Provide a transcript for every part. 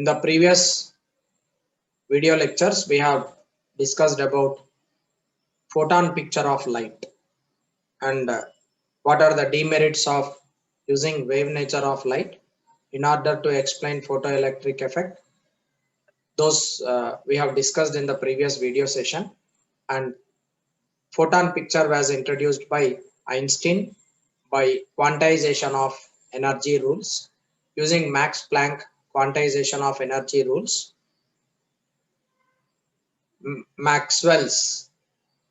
In the previous video lectures, we have discussed about photon picture of light and what are the demerits of using wave nature of light in order to explain photoelectric effect. Those we have discussed in the previous video session, and photon picture was introduced by Einstein by quantization of energy rules using Max Planck quantization of energy rules. Maxwell's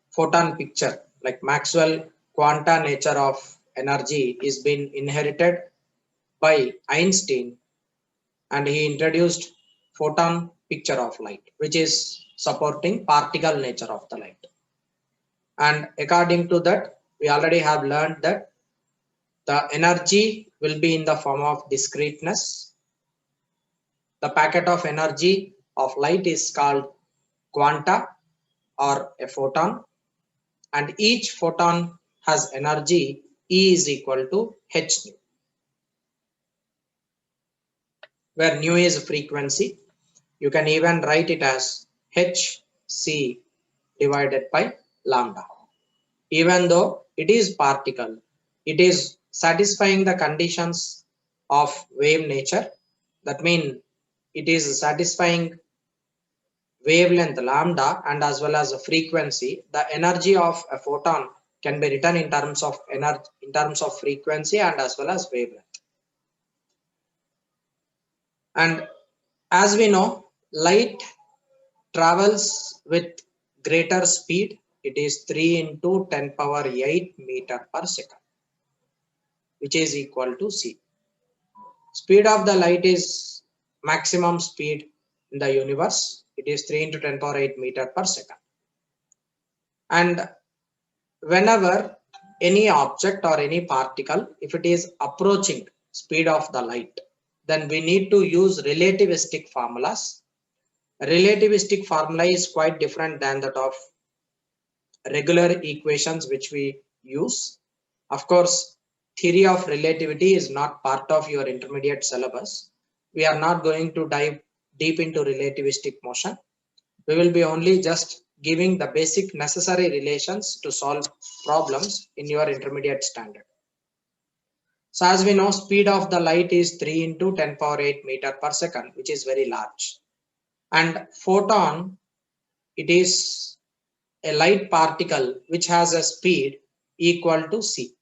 photon picture, like Maxwell quanta nature of energy, is been inherited by Einstein, and he introduced photon picture of light, which is supporting particle nature of the light. And according to that, we already have learned that the energy will be in the form of discreteness. The packet of energy of light is called quanta or a photon, and each photon has energy E is equal to h nu, where nu is frequency. You can even write it as hc divided by lambda. Even though it is particle, it is satisfying the conditions of wave nature. That means it is satisfying wavelength lambda and as well as a frequency. The energy of a photon can be written in terms of energy, in terms of frequency and as well as wavelength. And as we know, light travels with greater speed. It is 3 into 10 power 8 meter per second, which is equal to c. Speed of the light is maximum speed in the universe. It is 3 into 10 power 8 meter per second. And whenever any object or any particle, if it is approaching speed of the light, then we need to use relativistic formulas. Relativistic formula is quite different than that of regular equations which we use. Of course, theory of relativity is not part of your intermediate syllabus. We are not going to dive deep into relativistic motion. We will be only just giving the basic necessary relations to solve problems in your intermediate standard. So as we know, speed of the light is 3 into 10 power 8 meter per second, which is very large. And photon, it is a light particle which has a speed equal to c.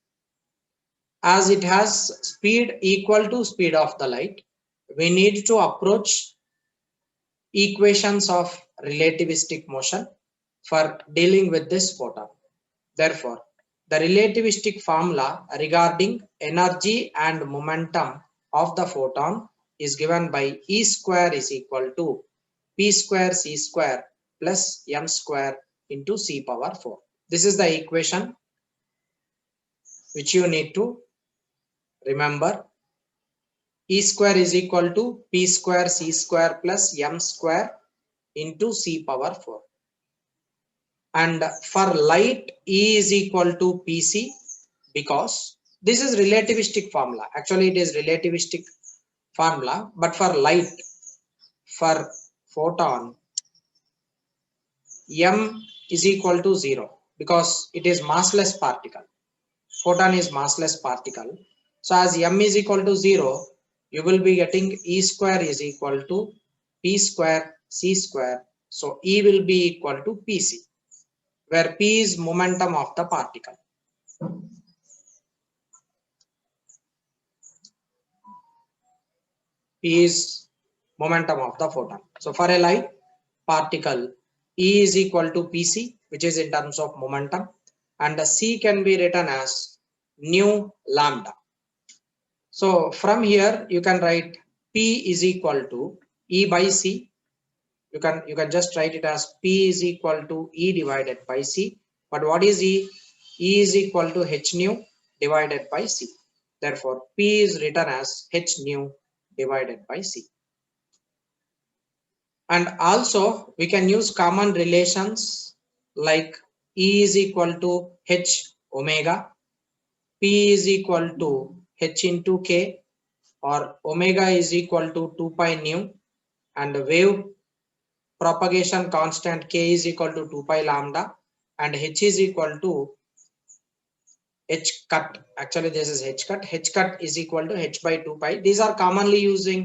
As it has speed equal to speed of the light, we need to approach equations of relativistic motion for dealing with this photon. Therefore, the relativistic formula regarding energy and momentum of the photon is given by E square is equal to P square C square plus M square into C power 4. This is the equation which you need to remember. E square is equal to P square C square plus M square into C power 4. And for light, E is equal to Pc, because this is relativistic formula. Actually, it is relativistic formula, but for light, for photon, M is equal to 0 because it is massless particle. Photon is massless particle. So as M is equal to 0, you will be getting E square is equal to P square C square. So E will be equal to Pc, where P is momentum of the particle. P is momentum of the photon. So for a light particle, E is equal to Pc, which is in terms of momentum, and the C can be written as nu lambda. So from here you can write P is equal to E by C. You can just write it as P is equal to E divided by C. But what is E? E is equal to h nu divided by C. Therefore, P is written as h nu divided by C. And also we can use common relations like E is equal to h omega, P is equal to h into k, or omega is equal to 2 pi nu, and the wave propagation constant k is equal to 2 pi lambda, and h is equal to h cut. Actually this is h cut. H cut is equal to h by 2 pi. These are commonly using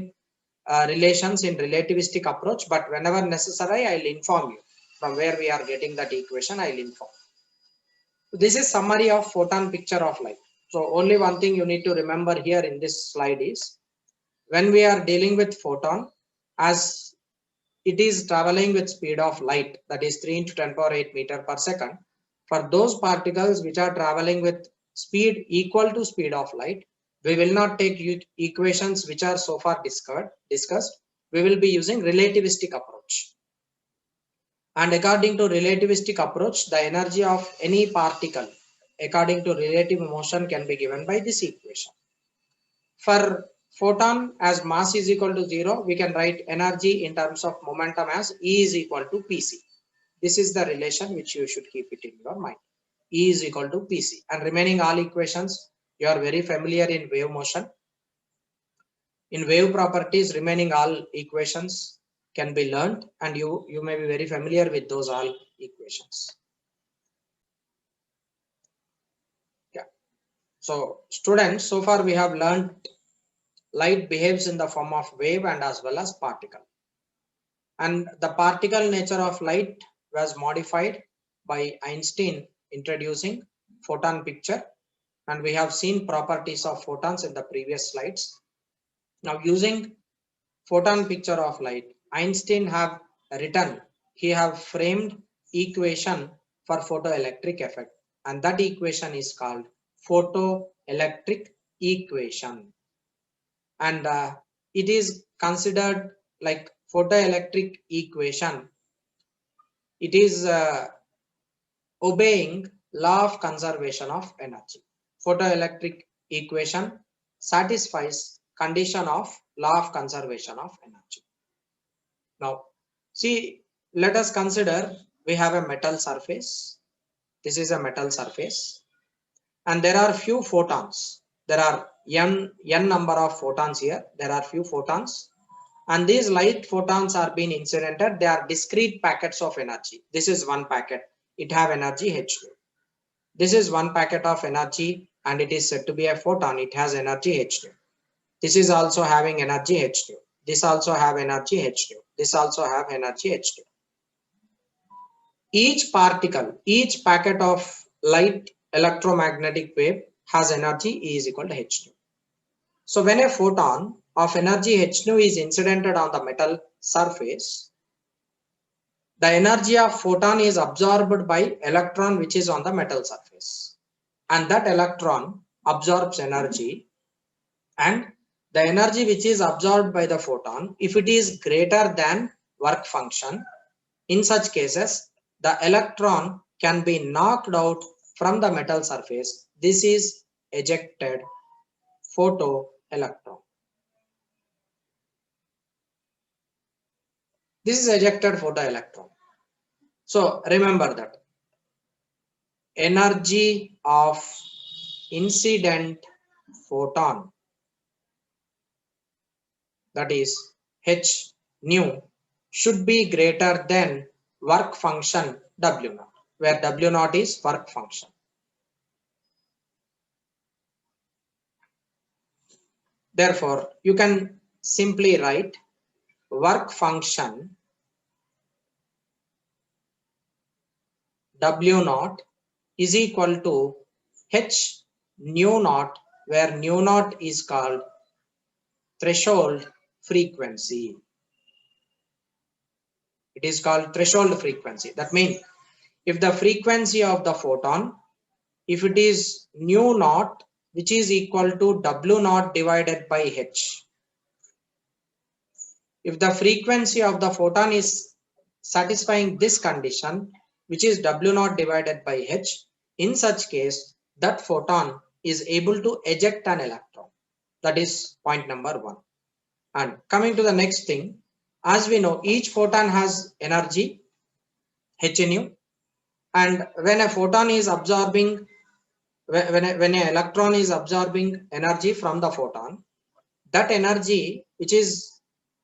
relations in relativistic approach, but whenever necessary I'll inform you from where we are getting that equation. I'll inform. This is summary of photon picture of light. So only one thing you need to remember here in this slide is, when we are dealing with photon, as it is traveling with speed of light, that is 3 into 10 power 8 meter per second. For those particles which are traveling with speed equal to speed of light, we will not take equations which are so far discussed. We will be using relativistic approach. And according to relativistic approach, the energy of any particle according to relative motion can be given by this equation. For photon, as mass is equal to 0, we can write energy in terms of momentum as E is equal to Pc. This is the relation which you should keep it in your mind. E is equal to Pc. And remaining all equations, you are very familiar in wave motion. In wave properties, remaining all equations can be learned, and you may be very familiar with those all equations. Yeah. So students, so far we have learned light behaves in the form of wave and as well as particle. And the particle nature of light was modified by Einstein introducing photon picture, and we have seen properties of photons in the previous slides. Now using photon picture of light, Einstein have written, he have framed equation for photoelectric effect, and that equation is called photoelectric equation. And it is considered like photoelectric equation. It is obeying law of conservation of energy. Photoelectric equation satisfies condition of law of conservation of energy. Now, see, let us consider we have a metal surface. This is a metal surface, and there are few photons. There are n number of photons here. There are few photons, and these light photons are being incidented. They are discrete packets of energy. This is one packet. It have energy h2. This is one packet of energy, and it is said to be a photon. It has energy h2. This is also having energy h2. This also have energy h2. This also have energy h2. Each particle, each packet of light electromagnetic wave has energy E is equal to h2. So when a photon of energy h2 is incidented on the metal surface, the energy of photon is absorbed by electron which is on the metal surface, and that electron absorbs energy, and the energy which is absorbed by the photon, if it is greater than work function, in such cases the electron can be knocked out from the metal surface. This is ejected photoelectron. This is ejected photoelectron. So remember that energy of incident photon, that is h nu, should be greater than work function W naught, where W naught is work function. Therefore, you can simply write work function W naught is equal to h nu naught, where nu naught is called threshold frequency. It is called threshold frequency. That means if the frequency of the photon, if it is nu naught, which is equal to W naught divided by h, if the frequency of the photon is satisfying this condition, which is W naught divided by h, in such case that photon is able to eject an electron. That is point number 1. And coming to the next thing, as we know, each photon has energy h nu, and when a photon is absorbing, when an electron is absorbing energy from the photon, that energy which is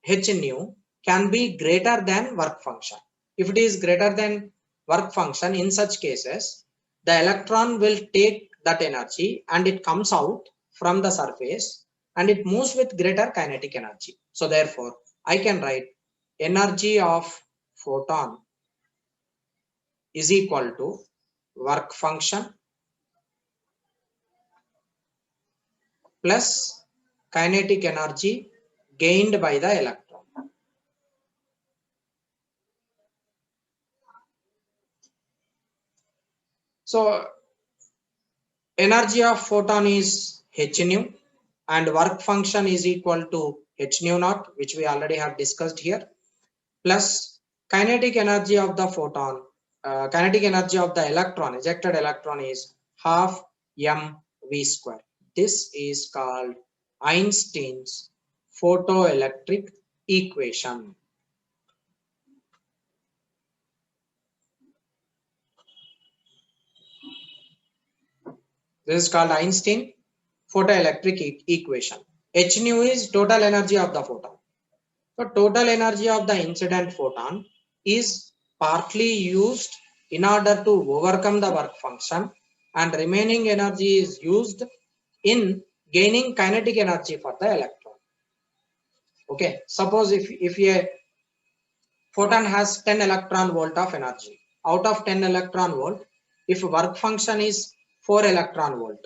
h nu can be greater than work function. If it is greater than work function, in such cases, the electron will take that energy and it comes out from the surface and it moves with greater kinetic energy. So therefore, I can write energy of photon is equal to work function plus kinetic energy gained by the electron. So energy of photon is h nu and work function is equal to h nu naught, which we already have discussed here, plus kinetic energy of the photon, kinetic energy of the electron, ejected electron, is half mv square. This is called Einstein's photoelectric equation. This is called Einstein photoelectric equation. H nu is total energy of the photon. So total energy of the incident photon is partly used in order to overcome the work function, and remaining energy is used in gaining kinetic energy for the electron. Okay, suppose if a photon has 10 electron volt of energy, out of 10 electron volt, if work function is 4 electron volt,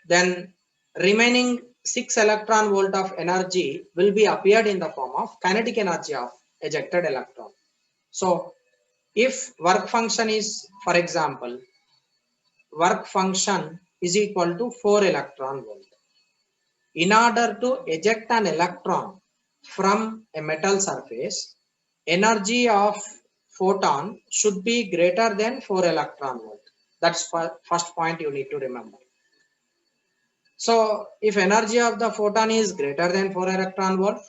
then remaining 6 electron volt of energy will be appeared in the form of kinetic energy of ejected electron. So if work function is, for example, work function is equal to 4 electron volt, in order to eject an electron from a metal surface, energy of photon should be greater than 4 electron volt. That's first point you need to remember. So if energy of the photon is greater than 4 electron volt,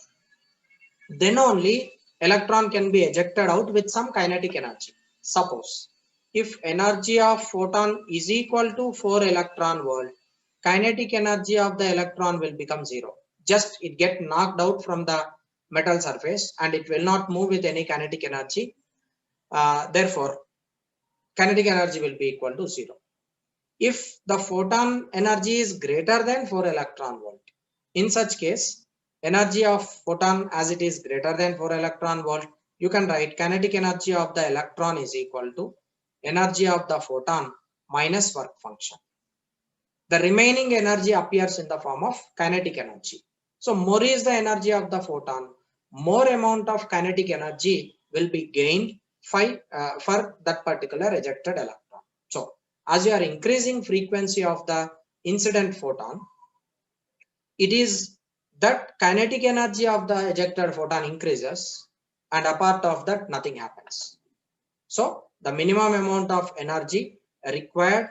then only electron can be ejected out with some kinetic energy. Suppose if energy of photon is equal to 4 electron volt, kinetic energy of the electron will become 0. Just it get knocked out from the metal surface and it will not move with any kinetic energy. Therefore, kinetic energy will be equal to 0. If the photon energy is greater than 4 electron volt, in such case, energy of photon as it is greater than 4 electron volt, you can write kinetic energy of the electron is equal to energy of the photon minus work function. The remaining energy appears in the form of kinetic energy. So more is the energy of the photon, more amount of kinetic energy will be gained for that particular ejected electron. So as you are increasing frequency of the incident photon, it is that kinetic energy of the ejected photon increases, and apart of that nothing happens. So the minimum amount of energy required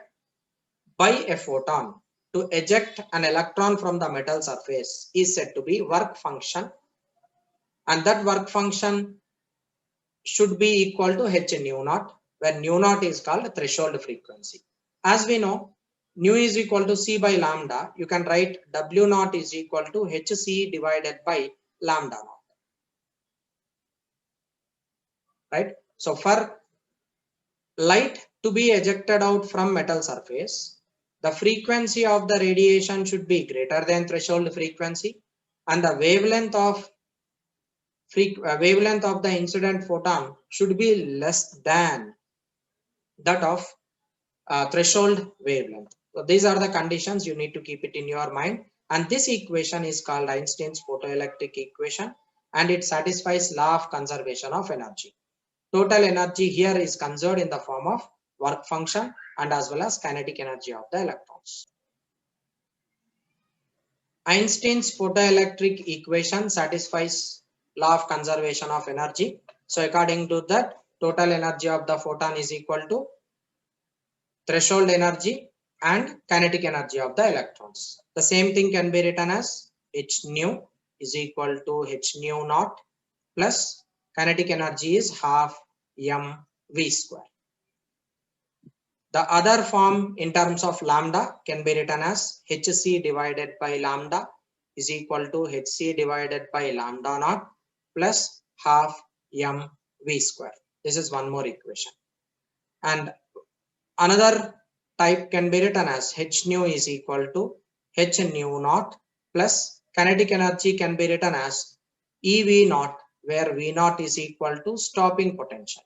by a photon to eject an electron from the metal surface is said to be work function, and that work function should be equal to h nu naught, where nu naught is called threshold frequency. As we know, nu is equal to c by lambda. You can write w naught is equal to hc divided by lambda naught. Right? So for light to be ejected out from metal surface, the frequency of the radiation should be greater than threshold frequency, and the wavelength of the incident photon should be less than that of threshold wavelength. So these are the conditions you need to keep it in your mind, and this equation is called Einstein's photoelectric equation, and it satisfies law of conservation of energy. Total energy here is conserved in the form of work function and as well as kinetic energy of the electrons. Einstein's photoelectric equation satisfies law of conservation of energy. So according to that, total energy of the photon is equal to threshold energy and kinetic energy of the electrons. The same thing can be written as h nu is equal to h nu naught plus kinetic energy is half mv square. The other form in terms of lambda can be written as hc divided by lambda is equal to hc divided by lambda naught plus half mv square. This is one more equation. And another type can be written as h nu is equal to h nu naught plus kinetic energy can be written as ev naught, where v naught is equal to stopping potential.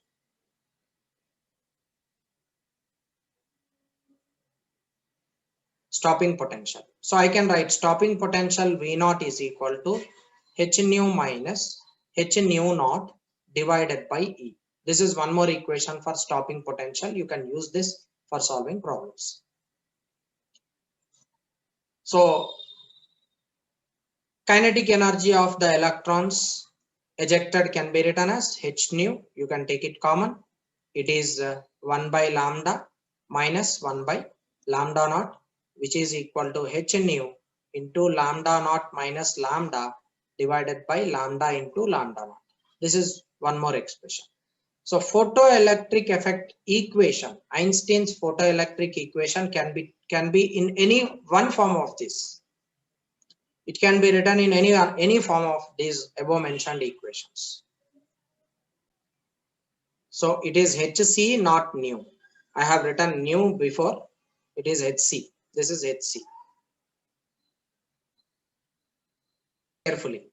Stopping potential. So I can write stopping potential V naught is equal to h nu minus h nu naught divided by E. This is one more equation for stopping potential. You can use this for solving problems. So kinetic energy of the electrons ejected can be written as h nu. You can take it common. It is 1 by lambda minus 1 by lambda naught, which is equal to h nu into lambda naught minus lambda divided by lambda into lambda naught. This is one more expression. So photoelectric effect equation, Einstein's photoelectric equation can be in any one form of this. It can be written in any form of these above mentioned equations. So it is hc, not nu. I have written nu before. It is hc. This is hc. Carefully.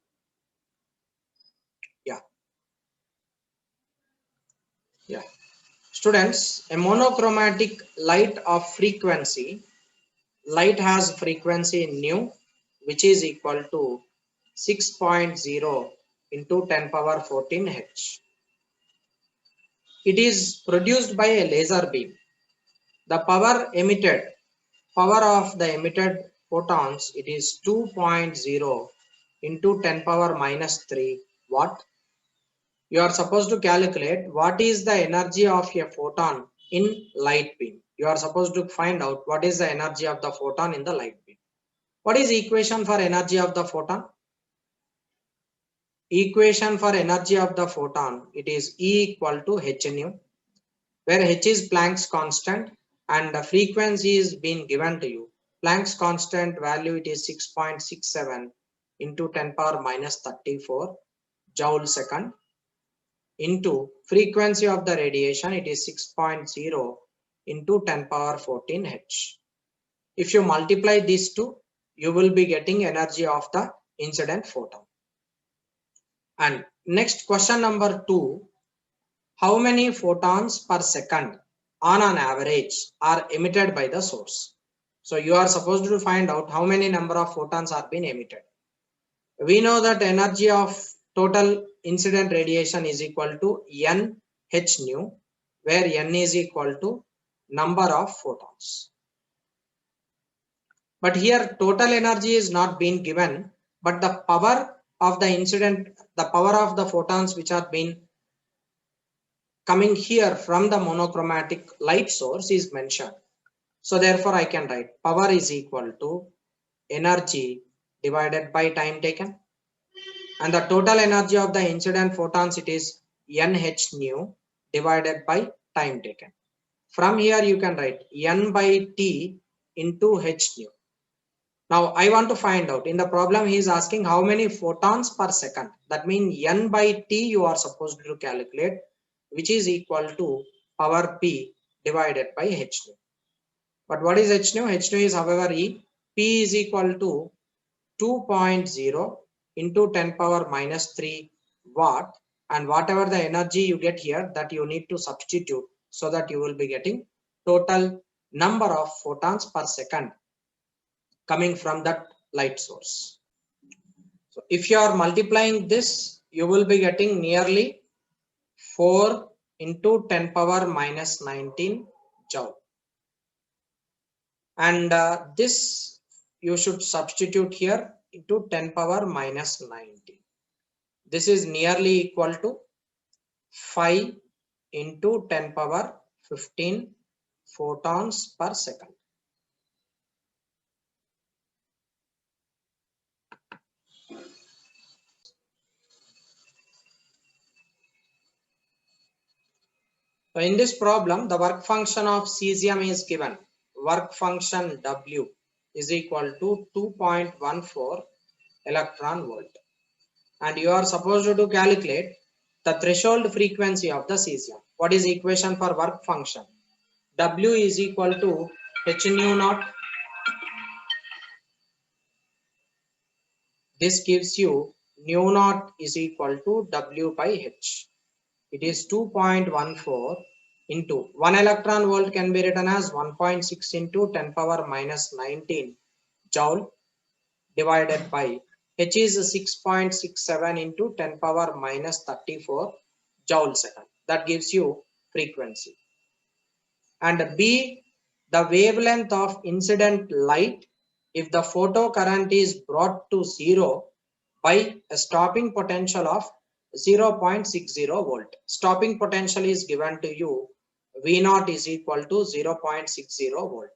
Yeah. Students, a monochromatic light of frequency. Light has frequency nu, which is equal to 6.0 into 10 power 14 H. It is produced by a laser beam. The power of the emitted photons, it is 2.0 into 10 power minus 3 watt. You are supposed to calculate what is the energy of a photon in light beam. You are supposed to find out what is the energy of the photon in the light beam. What is equation for energy of the photon? Equation for energy of the photon, it is E equal to h nu, where h is Planck's constant and the frequency is being given to you. Planck's constant value, it is 6.67 into 10 power minus 34 joule second, into frequency of the radiation, it is 6.0 into 10 power 14 H. If you multiply these two, you will be getting energy of the incident photon. And next question number 2, how many photons per second on an average are emitted by the source? So you are supposed to find out how many number of photons are being emitted. We know that energy of total incident radiation is equal to n h nu, where n is equal to number of photons. But here total energy is not being given, but the power of the incident, the power of the photons which are being coming here from the monochromatic light source is mentioned. So therefore I can write power is equal to energy divided by time taken. And the total energy of the incident photons, it is nh nu divided by time taken. From here you can write n by t into h nu. Now I want to find out, in the problem he is asking how many photons per second. That means n by t you are supposed to calculate, which is equal to power p divided by h nu. But what is h nu? H nu is however E. P is equal to 2.0 into 10 power minus 3 watt, and whatever the energy you get here, that you need to substitute, so that you will be getting total number of photons per second coming from that light source. So if you are multiplying this, you will be getting nearly 4 into 10 power minus 19 joule. And this you should substitute here into 10 power minus 19. This is nearly equal to 5 into 10 power 15 photons per second. So in this problem, the work function of cesium is given. Work function W is equal to 2.14 electron volt. And you are supposed to calculate the threshold frequency of the cesium. What is equation for work function? W is equal to h nu naught. This gives you nu naught is equal to W by H. It is 2.14 into 1 electron volt can be written as 1.6 into 10 power minus 19 joule divided by H is 6.67 into 10 power minus 34 joule second. That gives you frequency. And B, the wavelength of incident light if the photocurrent is brought to zero by a stopping potential of 0.60 volt. Stopping potential is given to you. V naught is equal to 0.60 volt.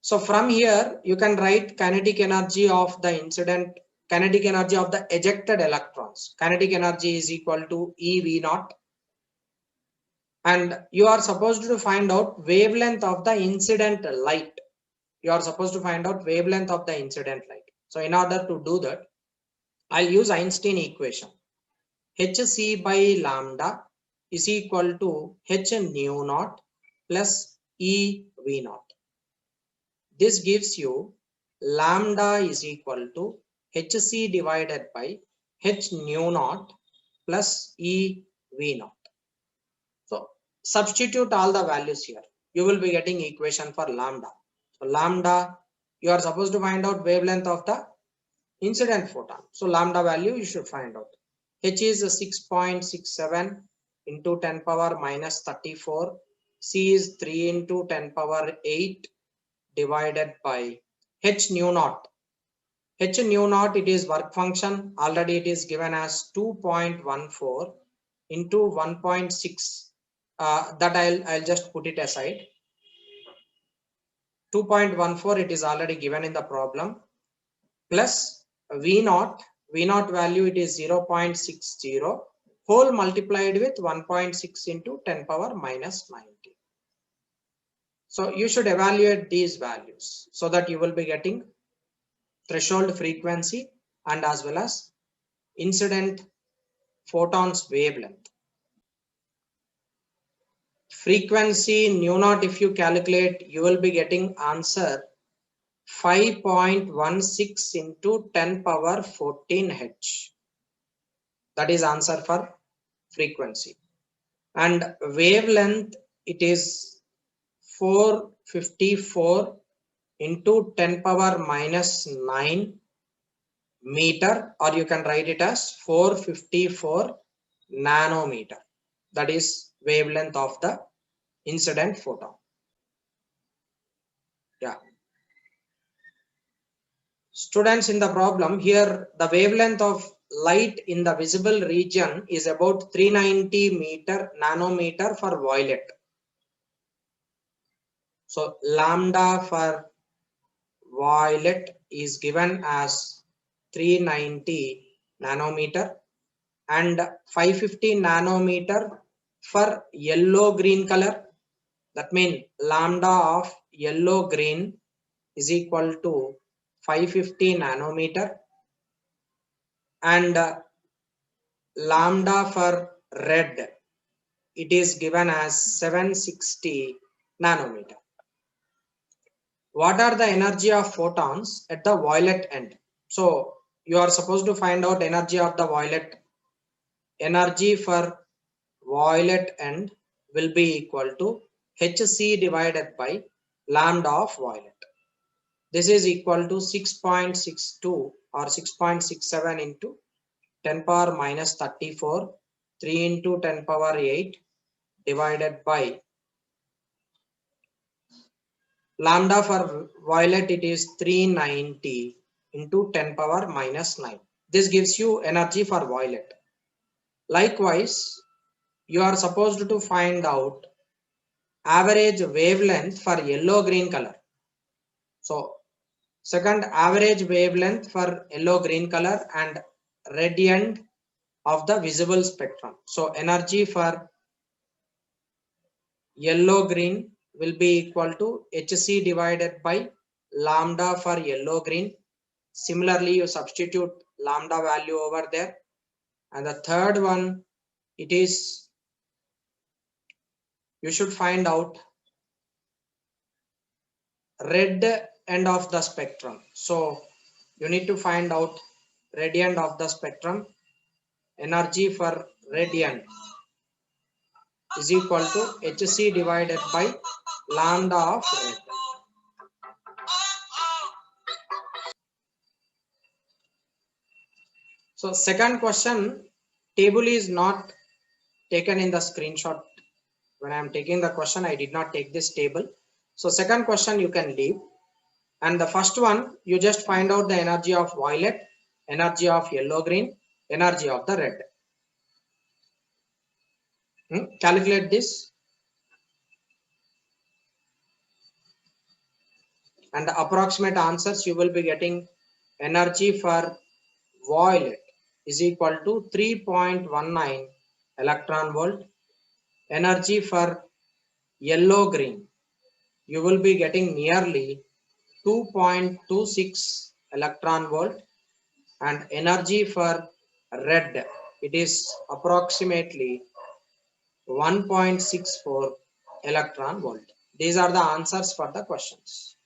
So from here, you can write kinetic energy of the incident, kinetic energy of the ejected electrons. Kinetic energy is equal to EV naught. And you are supposed to find out wavelength of the incident light. You are supposed to find out wavelength of the incident light. So in order to do that, I'll use Einstein equation. Hc by lambda is equal to h nu naught plus E V naught. This gives you lambda is equal to Hc divided by h nu naught plus E V naught. So substitute all the values here. You will be getting equation for lambda. So lambda, you are supposed to find out wavelength of the incident photon. So lambda value you should find out. H is 6.67 into 10 power minus 34. C is 3 into 10 power 8 divided by H nu naught. H nu naught, it is work function. Already it is given as 2.14 into 1.6. That I'll just put it aside. 2.14, it is already given in the problem, plus V naught value, it is 0.60 whole multiplied with 1.6 into 10 power minus 90. So you should evaluate these values so that you will be getting threshold frequency and as well as incident photons wavelength. Frequency nu naught, if you calculate, you will be getting answer 5.16 into 10 power 14 H. That is answer for frequency. And wavelength, it is 454 into 10 power minus 9 meter, or you can write it as 454 nanometer. That is wavelength of the incident photon. Yeah. Students, in the problem here, the wavelength of light in the visible region is about 390 nanometer for violet. So lambda for violet is given as 390 nanometer and 550 nanometer for yellow green color. That means lambda of yellow green is equal to 550 nanometer and lambda for red, it is given as 760 nanometer. What are the energy of photons at the violet end? So you are supposed to find out energy of the violet. Energy for violet end will be equal to Hc divided by lambda of violet. This is equal to 6.62 or 6.67 into 10 power minus 34, 3 into 10 power 8 divided by lambda for violet, it is 390 into 10 power minus 9. This gives you energy for violet. Likewise, you are supposed to find out average wavelength for yellow green color. So second, average wavelength for yellow green color and red end of the visible spectrum. So energy for yellow green will be equal to Hc divided by lambda for yellow green Similarly, you substitute lambda value over there. And the third one, it is, you should find out red end of the spectrum. So you need to find out red end of the spectrum. Energy for red end is equal to Hc divided by lambda of red. So second question, table is not taken in the screenshot. When I am taking the question, I did not take this table. So second question you can leave. And the first one, you just find out the energy of violet, energy of yellow green, energy of the red. Calculate this. And the approximate answers you will be getting. Energy for violet is equal to 3.19 electron volt. Energy for yellow green, you will be getting nearly 2.26 electron volt. And energy for red, it is approximately 1.64 electron volt. These are the answers for the questions.